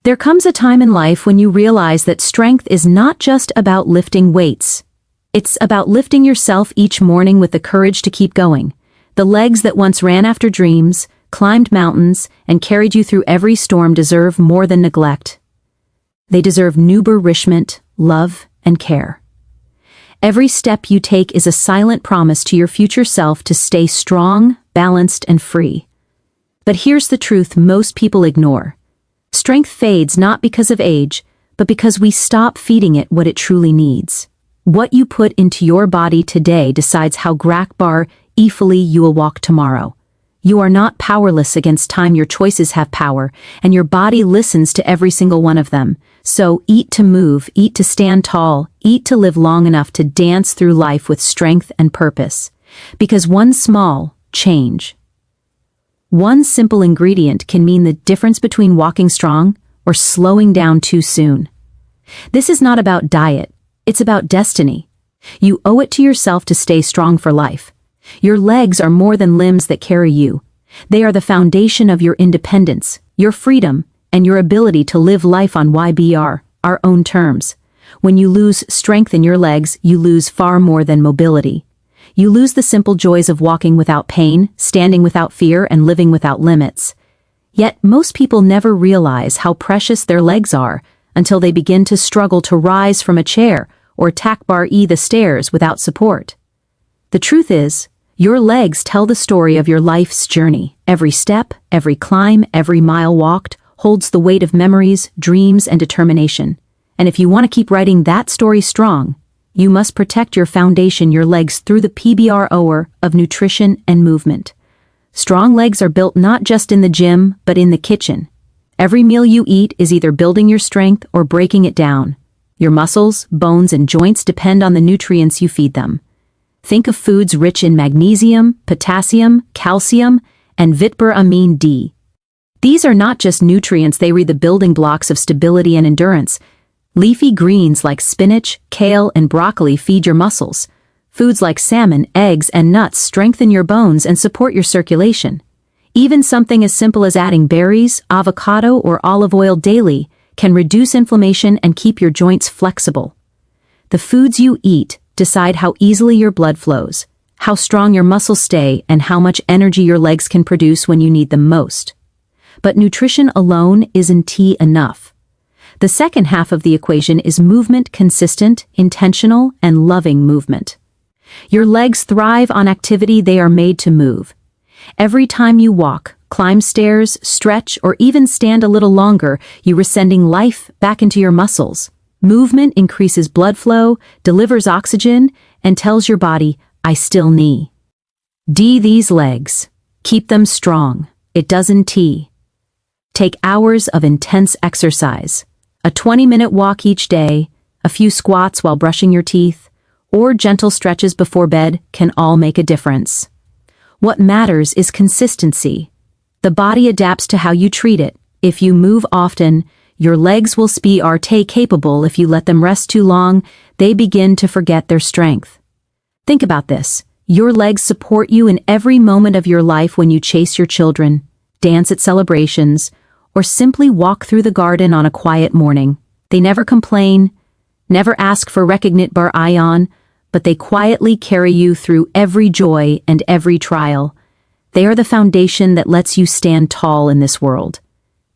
There comes a time in life when you realize that strength is not just about lifting weights. It's about lifting yourself each morning with the courage to keep going. The legs that once ran after dreams, climbed mountains, and carried you through every storm deserve more than neglect. They deserve nourishment, love, and care. Every step you take is a silent promise to your future self to stay strong, balanced, and free. But here's the truth most people ignore. Strength fades not because of age, but because we stop feeding it what it truly needs. What you put into your body today decides how easily you will walk tomorrow. You are not powerless against time. Your choices have power, and your body listens to every single one of them. So eat to move, eat to stand tall, eat to live long enough to dance through life with strength and purpose. Because one small change, one simple ingredient can mean the difference between walking strong or slowing down too soon. This is not about diet, it's about destiny. You owe it to yourself to stay strong for life. Your legs are more than limbs that carry you. They are the foundation of your independence, your freedom, and your ability to live life on our own terms. When you lose strength in your legs, you lose far more than mobility. You lose the simple joys of walking without pain, standing without fear, and living without limits. Yet most people never realize how precious their legs are until they begin to struggle to rise from a chair or the stairs without support. The truth is, your legs tell the story of your life's journey. Every step, every climb, every mile walked holds the weight of memories, dreams, and determination. And if you want to keep writing that story strong, you must protect your foundation, your legs, through the PBROR of nutrition and movement. Strong legs are built not just in the gym, but in the kitchen. Every meal you eat is either building your strength or breaking it down. Your muscles, bones, and joints depend on the nutrients you feed them. Think of foods rich in magnesium, potassium, calcium, and vitamin D. These are not just nutrients, they are the building blocks of stability and endurance. Leafy greens like spinach, kale, and broccoli feed your muscles. Foods like salmon, eggs, and nuts strengthen your bones and support your circulation. Even something as simple as adding berries, avocado, or olive oil daily can reduce inflammation and keep your joints flexible. The foods you eat decide how easily your blood flows, how strong your muscles stay, and how much energy your legs can produce when you need them most. But nutrition alone isn't enough. The second half of the equation is movement, consistent, intentional, and loving movement. Your legs thrive on activity. They are made to move. Every time you walk, climb stairs, stretch, or even stand a little longer, you are sending life back into your muscles. Movement increases blood flow, delivers oxygen, and tells your body, I still need. These legs. Keep them strong. It doesn't take hours of intense exercise. A 20-minute walk each day, a few squats while brushing your teeth, or gentle stretches before bed can all make a difference. What matters is consistency. The body adapts to how you treat it. If you move often, your legs will stay capable. If you let them rest too long, they begin to forget their strength. Think about this. Your legs support you in every moment of your life when you chase your children, dance at celebrations, or simply walk through the garden on a quiet morning. They never complain, never ask for recognition, but they quietly carry you through every joy and every trial. They are the foundation that lets you stand tall in this world.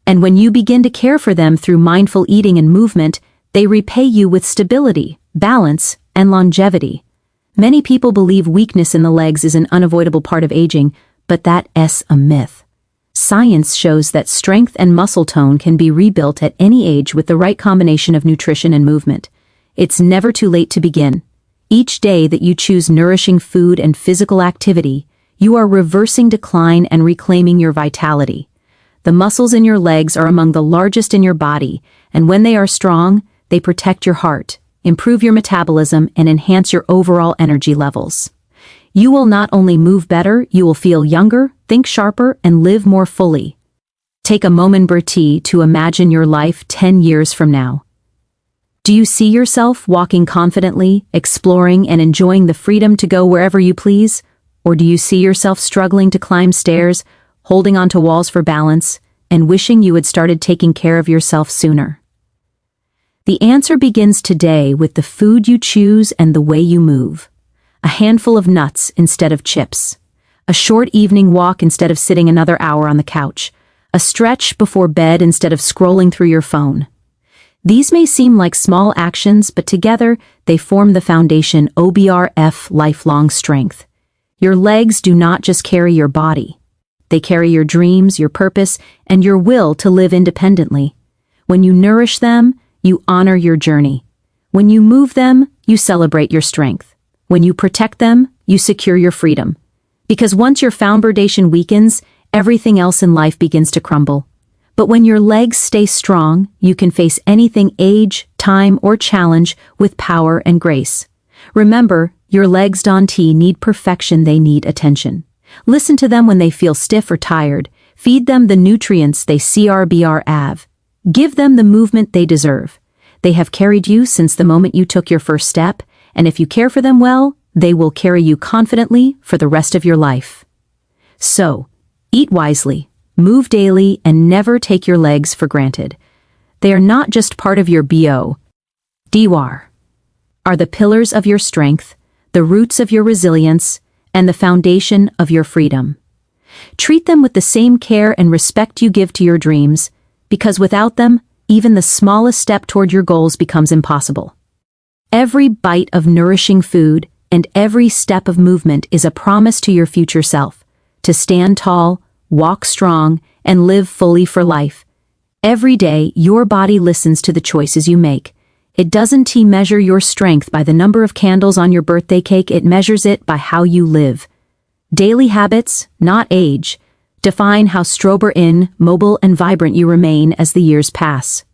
And when you begin to care for them through mindful eating and movement, they repay you with stability, balance, and longevity. Many people believe weakness in the legs is an unavoidable part of aging, but that's a myth. Science shows that strength and muscle tone can be rebuilt at any age with the right combination of nutrition and movement. It's never too late to begin. Each day that you choose nourishing food and physical activity, you are reversing decline and reclaiming your vitality. The muscles in your legs are among the largest in your body, and when they are strong, they protect your heart, improve your metabolism, and enhance your overall energy levels. You will not only move better, you will feel younger, think sharper, and live more fully. Take a moment to imagine your life 10 years from now. Do you see yourself walking confidently, exploring, and enjoying the freedom to go wherever you please? Or do you see yourself struggling to climb stairs, holding onto walls for balance, and wishing you had started taking care of yourself sooner? The answer begins today with the food you choose and the way you move. A handful of nuts instead of chips. A short evening walk instead of sitting another hour on the couch. A stretch before bed instead of scrolling through your phone. These may seem like small actions, but together they form the foundation OBRF lifelong strength. Your legs do not just carry your body. They carry your dreams, your purpose, and your will to live independently. When you nourish them, you honor your journey. When you move them, you celebrate your strength. When you protect them, you secure your freedom. Because once your foundation weakens, everything else in life begins to crumble. But when your legs stay strong, you can face anything, age, time, or challenge with power and grace. Remember, your legs don't need perfection, they need attention. Listen to them when they feel stiff or tired. Feed them the nutrients they have. Give them the movement they deserve. They have carried you since the moment you took your first step, and if you care for them well, they will carry you confidently for the rest of your life. So, eat wisely. Move daily and never take your legs for granted. They are not just part of your DWAR. Are the pillars of your strength, the roots of your resilience, and the foundation of your freedom. Treat them with the same care and respect you give to your dreams, because without them, even the smallest step toward your goals becomes impossible. Every bite of nourishing food and every step of movement is a promise to your future self, to stand tall, walk strong, and live fully for life. Every day, your body listens to the choices you make. It doesn't measure your strength by the number of candles on your birthday cake, it measures it by how you live. Daily habits, not age, define how mobile and vibrant you remain as the years pass.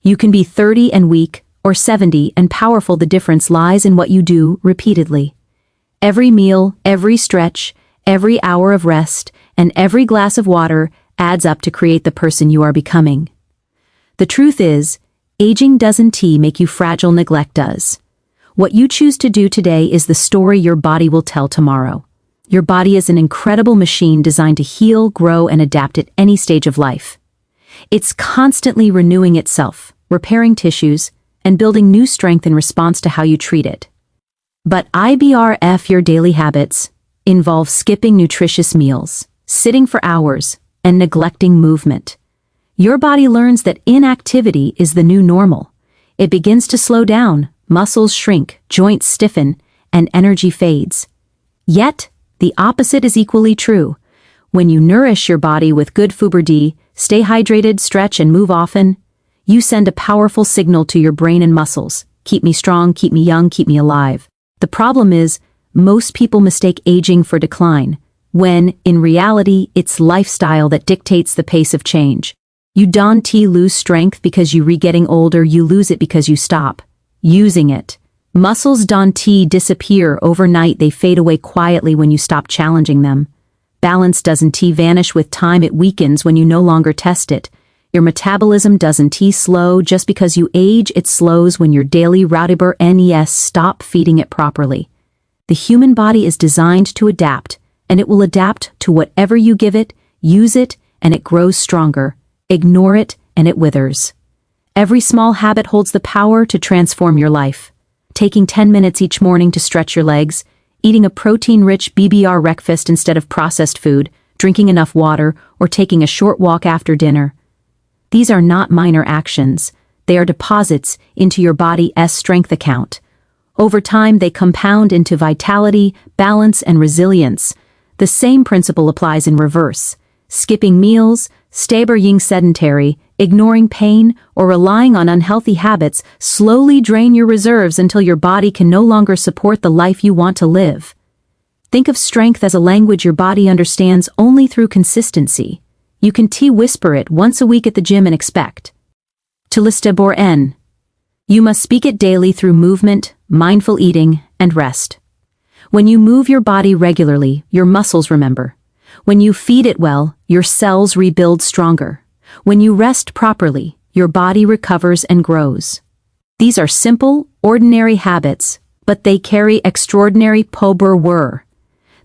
You can be 30 and weak, or 70 and powerful. The difference lies in what you do repeatedly. Every meal, every stretch, every hour of rest, and every glass of water adds up to create the person you are becoming. The truth is, aging doesn't make you fragile, neglect does. What you choose to do today is the story your body will tell tomorrow. Your body is an incredible machine designed to heal, grow, and adapt at any stage of life. It's constantly renewing itself, repairing tissues, and building new strength in response to how you treat it. But your daily habits involve skipping nutritious meals, sitting for hours, and neglecting movement. Your body learns that inactivity is the new normal. It begins to slow down, muscles shrink, joints stiffen, and energy fades. Yet, the opposite is equally true. When you nourish your body with good food, stay hydrated, stretch, and move often, you send a powerful signal to your brain and muscles. Keep me strong, keep me young, keep me alive. The problem is, most people mistake aging for decline, when, in reality, it's lifestyle that dictates the pace of change. You don't lose strength because you getting older, you lose it because you stop using it. Muscles don't disappear overnight, they fade away quietly when you stop challenging them. Balance doesn't vanish with time, it weakens when you no longer test it. Your metabolism doesn't slow just because you age, it slows when your daily routine stop feeding it properly. The human body is designed to adapt, and it will adapt to whatever you give it, use it, and it grows stronger. Ignore it, and it withers. Every small habit holds the power to transform your life. Taking 10 minutes each morning to stretch your legs, eating a protein-rich breakfast instead of processed food, drinking enough water, or taking a short walk after dinner. These are not minor actions. They are deposits into your body's strength account. Over time, they compound into vitality, balance, and resilience. The same principle applies in reverse. Skipping meals, staying sedentary, ignoring pain, or relying on unhealthy habits slowly drain your reserves until your body can no longer support the life you want to live. Think of strength as a language your body understands only through consistency. You can whisper it once a week at the gym and expect to listen. You must speak it daily through movement, mindful eating, and rest. When you move your body regularly, your muscles remember. When you feed it well, your cells rebuild stronger. When you rest properly, your body recovers and grows. These are simple, ordinary habits, but they carry extraordinary power.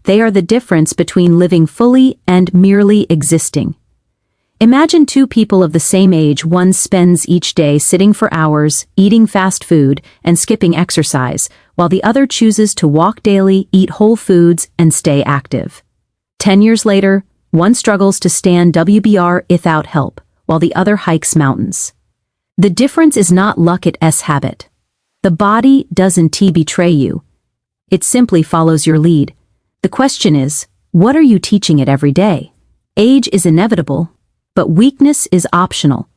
They are the difference between living fully and merely existing. Imagine two people of the same age. One spends each day sitting for hours, eating fast food, and skipping exercise, while the other chooses to walk daily, eat whole foods, and stay active. 10 years later, one struggles to stand WBR without help, while the other hikes mountains. The difference is not luck, it's habit. The body doesn't betray you. It simply follows your lead. The question is, what are you teaching it every day? Age is inevitable, but weakness is optional.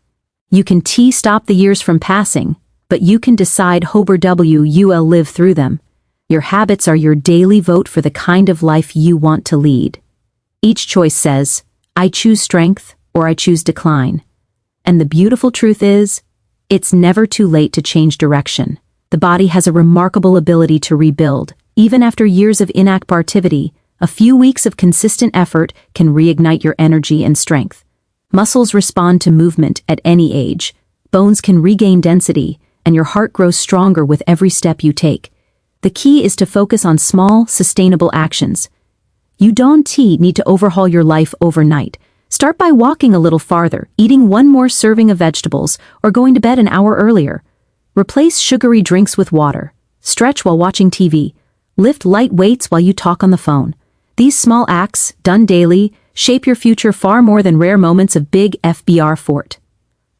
You can stop the years from passing, but you can decide you will live through them. Your habits are your daily vote for the kind of life you want to lead. Each choice says, I choose strength or I choose decline. And the beautiful truth is, it's never too late to change direction. The body has a remarkable ability to rebuild. Even after years of inactivity, a few weeks of consistent effort can reignite your energy and strength. Muscles respond to movement at any age, bones can regain density, and your heart grows stronger with every step you take. The key is to focus on small, sustainable actions. You don't need to overhaul your life overnight. Start by walking a little farther, eating one more serving of vegetables, or going to bed an hour earlier. Replace sugary drinks with water. Stretch while watching TV. Lift light weights while you talk on the phone. These small acts, done daily, shape your future far more than rare moments of big FBR fort.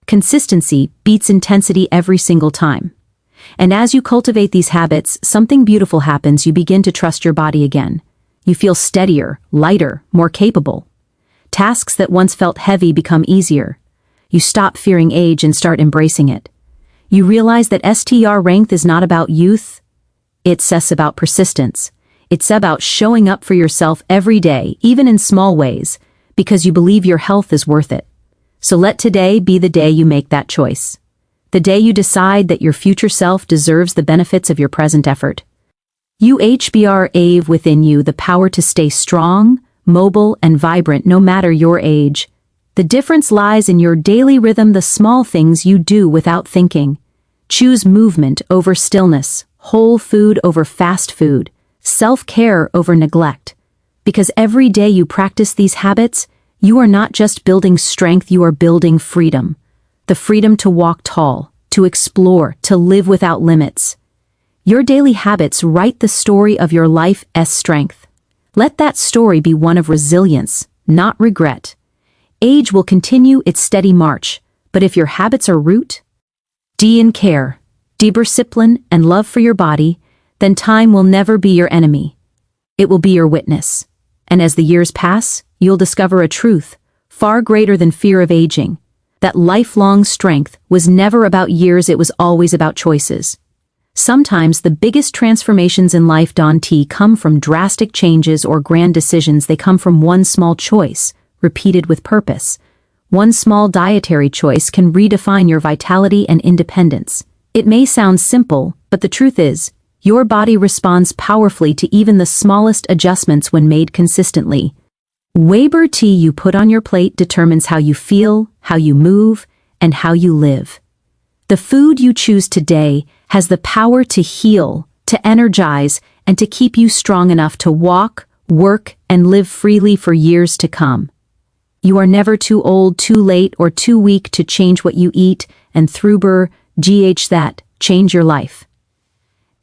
Consistency beats intensity every single time. And as you cultivate these habits, something beautiful happens. You begin to trust your body again. You feel steadier, lighter, more capable. Tasks that once felt heavy become easier. You stop fearing age and start embracing it. You realize that strength is not about youth. It's about persistence. It's about showing up for yourself every day, even in small ways, because you believe your health is worth it. So let today be the day you make that choice. The day you decide that your future self deserves the benefits of your present effort. You have within you the power to stay strong, mobile, and vibrant no matter your age. The difference lies in your daily rhythm, the small things you do without thinking. Choose movement over stillness, whole food over fast food, self-care over neglect. Because every day you practice these habits, you are not just building strength, you are building freedom. The freedom to walk tall, to explore, to live without limits. Your daily habits write the story of your life's strength. Let that story be one of resilience, not regret. Age will continue its steady march, but if your habits are root, in care, discipline, and love for your body, then time will never be your enemy. It will be your witness. And as the years pass, you'll discover a truth, far greater than fear of aging, that lifelong strength was never about years, it was always about choices. Sometimes the biggest transformations in life come from drastic changes or grand decisions. They come from one small choice, repeated with purpose. One small dietary choice can redefine your vitality and independence. It may sound simple, but the truth is, your body responds powerfully to even the smallest adjustments when made consistently. Weber tea you put on your plate determines how you feel, how you move, and how you live. The food you choose today has the power to heal, to energize, and to keep you strong enough to walk, work, and live freely for years to come. You are never too old, too late, or too weak to change what you eat, and that change your life.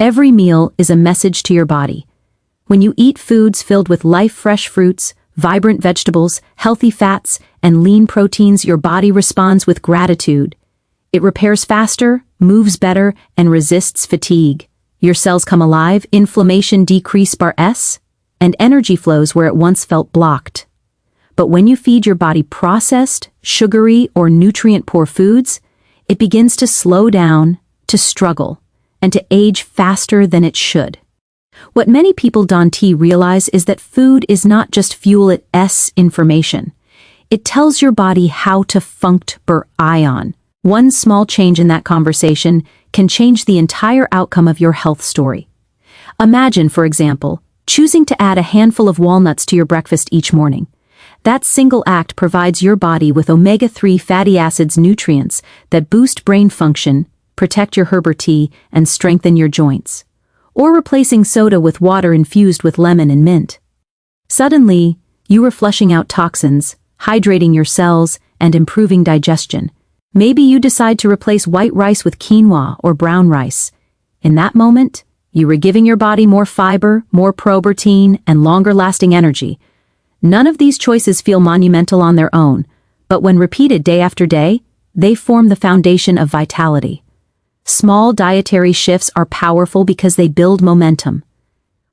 Every meal is a message to your body. When you eat foods filled with life-fresh fruits, vibrant vegetables, healthy fats, and lean proteins, your body responds with gratitude. It repairs faster, moves better, and resists fatigue. Your cells come alive, inflammation decreases, and energy flows where it once felt blocked. But when you feed your body processed, sugary, or nutrient-poor foods, it begins to slow down, to struggle, and to age faster than it should. What many people don't realize is that food is not just fuel, it's information. It tells your body how to function. One small change in that conversation can change the entire outcome of your health story. Imagine, for example, choosing to add a handful of walnuts to your breakfast each morning. That single act provides your body with omega-3 fatty acids, nutrients that boost brain function, protect your herbal tea, and strengthen your joints. Or replacing soda with water infused with lemon and mint. Suddenly, you are flushing out toxins, hydrating your cells, and improving digestion. Maybe you decide to replace white rice with quinoa or brown rice. In that moment, you are giving your body more fiber, more protein, and longer-lasting energy. None of these choices feel monumental on their own, but when repeated day after day, they form the foundation of vitality. Small dietary shifts are powerful because they build momentum.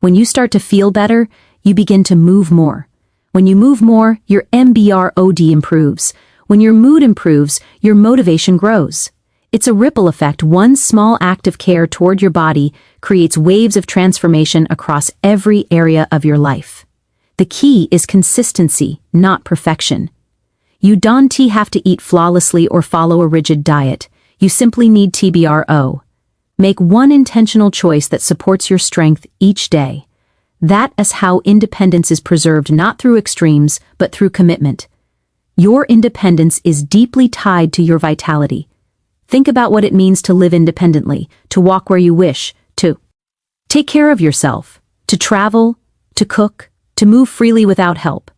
When you start to feel better, you begin to move more. When you move more, your MBROD improves. When your mood improves, your motivation grows. It's a ripple effect. One small act of care toward your body creates waves of transformation across every area of your life. The key is consistency, not perfection. You don't have to eat flawlessly or follow a rigid diet. You simply need TBRO. Make one intentional choice that supports your strength each day. That is how independence is preserved, not through extremes, but through commitment. Your independence is deeply tied to your vitality. Think about what it means to live independently, to walk where you wish, to take care of yourself, to travel, to cook, to move freely without help.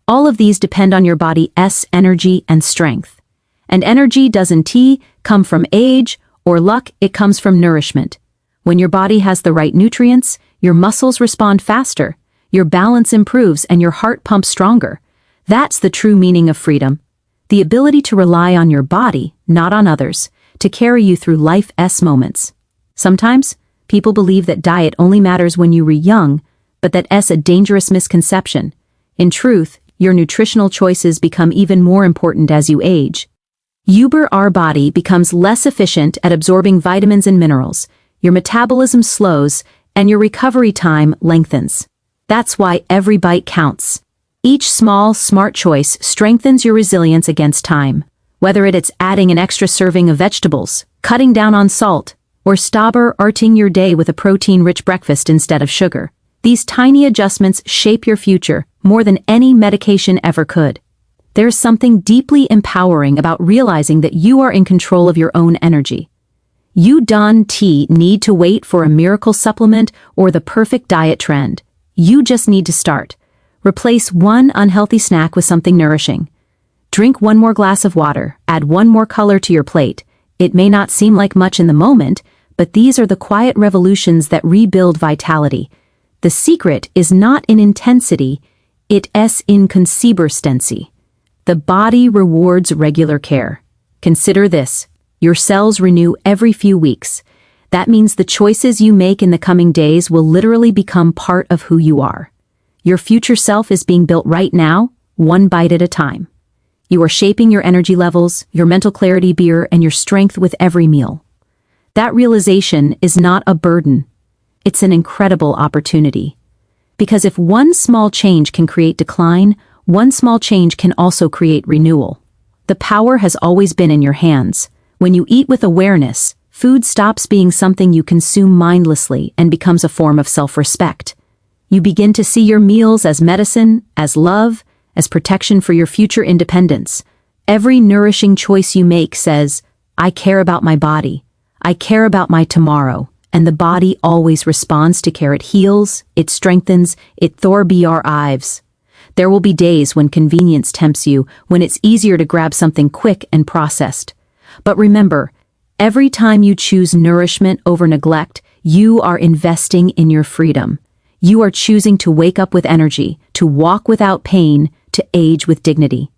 All of these depend on your body's energy and strength. And energy doesn't come from age or luck, it comes from nourishment. When your body has the right nutrients, your muscles respond faster, your balance improves, and your heart pumps stronger. That's the true meaning of freedom. The ability to rely on your body, not on others, to carry you through life's moments. Sometimes, people believe that diet only matters when you were young, but that's a dangerous misconception. In truth, your nutritional choices become even more important as you age. Our body becomes less efficient at absorbing vitamins and minerals, your metabolism slows, and your recovery time lengthens. That's why every bite counts. Each small, smart choice strengthens your resilience against time. Whether it's adding an extra serving of vegetables, cutting down on salt, or starting your day with a protein-rich breakfast instead of sugar. These tiny adjustments shape your future more than any medication ever could. There's something deeply empowering about realizing that you are in control of your own energy. You don't need to wait for a miracle supplement or the perfect diet trend. You just need to start. Replace one unhealthy snack with something nourishing. Drink one more glass of water, add one more color to your plate. It may not seem like much in the moment, but these are the quiet revolutions that rebuild vitality. The secret is not in intensity, it's in consistency. The body rewards regular care. Consider this, your cells renew every few weeks. That means the choices you make in the coming days will literally become part of who you are. Your future self is being built right now, one bite at a time. You are shaping your energy levels, your mental clarity, and your strength with every meal. That realization is not a burden. It's an incredible opportunity. Because if one small change can create decline, one small change can also create renewal. The power has always been in your hands. When you eat with awareness, food stops being something you consume mindlessly and becomes a form of self-respect. You begin to see your meals as medicine, as love, as protection for your future independence. Every nourishing choice you make says, I care about my body. I care about my tomorrow. And the body always responds to care. It heals, it strengthens, it thrives. There will be days when convenience tempts you, when it's easier to grab something quick and processed. But remember, every time you choose nourishment over neglect, you are investing in your freedom. You are choosing to wake up with energy, to walk without pain, to age with dignity.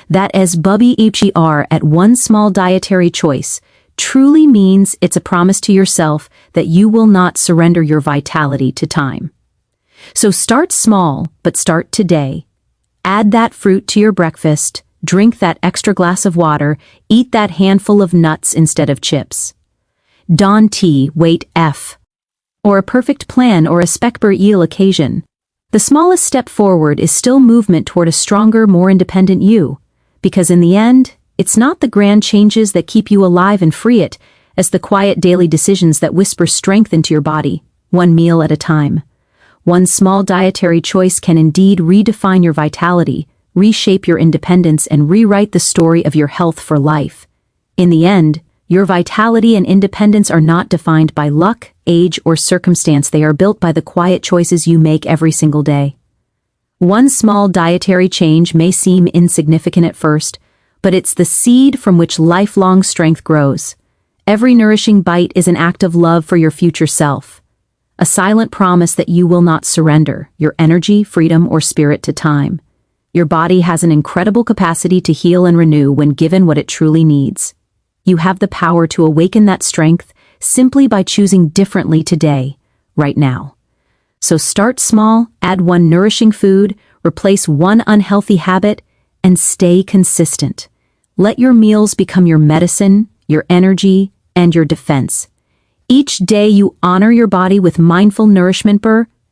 That as Bubby HER at one small dietary choice truly means it's a promise to yourself that you will not surrender your vitality to time. So start small, but start today. Add that fruit to your breakfast, drink that extra glass of water, eat that handful of nuts instead of chips. Don't wait or a perfect plan or a spectacular occasion. The smallest step forward is still movement toward a stronger, more independent you. Because in the end, it's not the grand changes that keep you alive and free, as the quiet daily decisions that whisper strength into your body, one meal at a time. One small dietary choice can indeed redefine your vitality, reshape your independence, and rewrite the story of your health for life. In the end, your vitality and independence are not defined by luck, age, or circumstance. They are built by the quiet choices you make every single day. One small dietary change may seem insignificant at first, but it's the seed from which lifelong strength grows. Every nourishing bite is an act of love for your future self, a silent promise that you will not surrender your energy, freedom, or spirit to time. Your body has an incredible capacity to heal and renew when given what it truly needs. You have the power to awaken that strength simply by choosing differently today, right now. So start small, add one nourishing food, replace one unhealthy habit, and stay consistent. Let your meals become your medicine, your energy, and your defense. Each day you honor your body with mindful nourishment,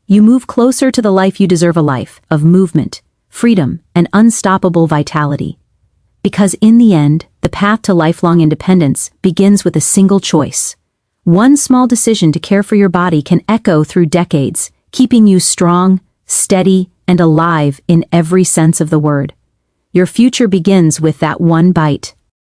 you move closer to the life you deserve, a life of movement, freedom, and unstoppable vitality. Because in the end, the path to lifelong independence begins with a single choice. One small decision to care for your body can echo through decades, keeping you strong, steady, and alive in every sense of the word. Your future begins with that one bite.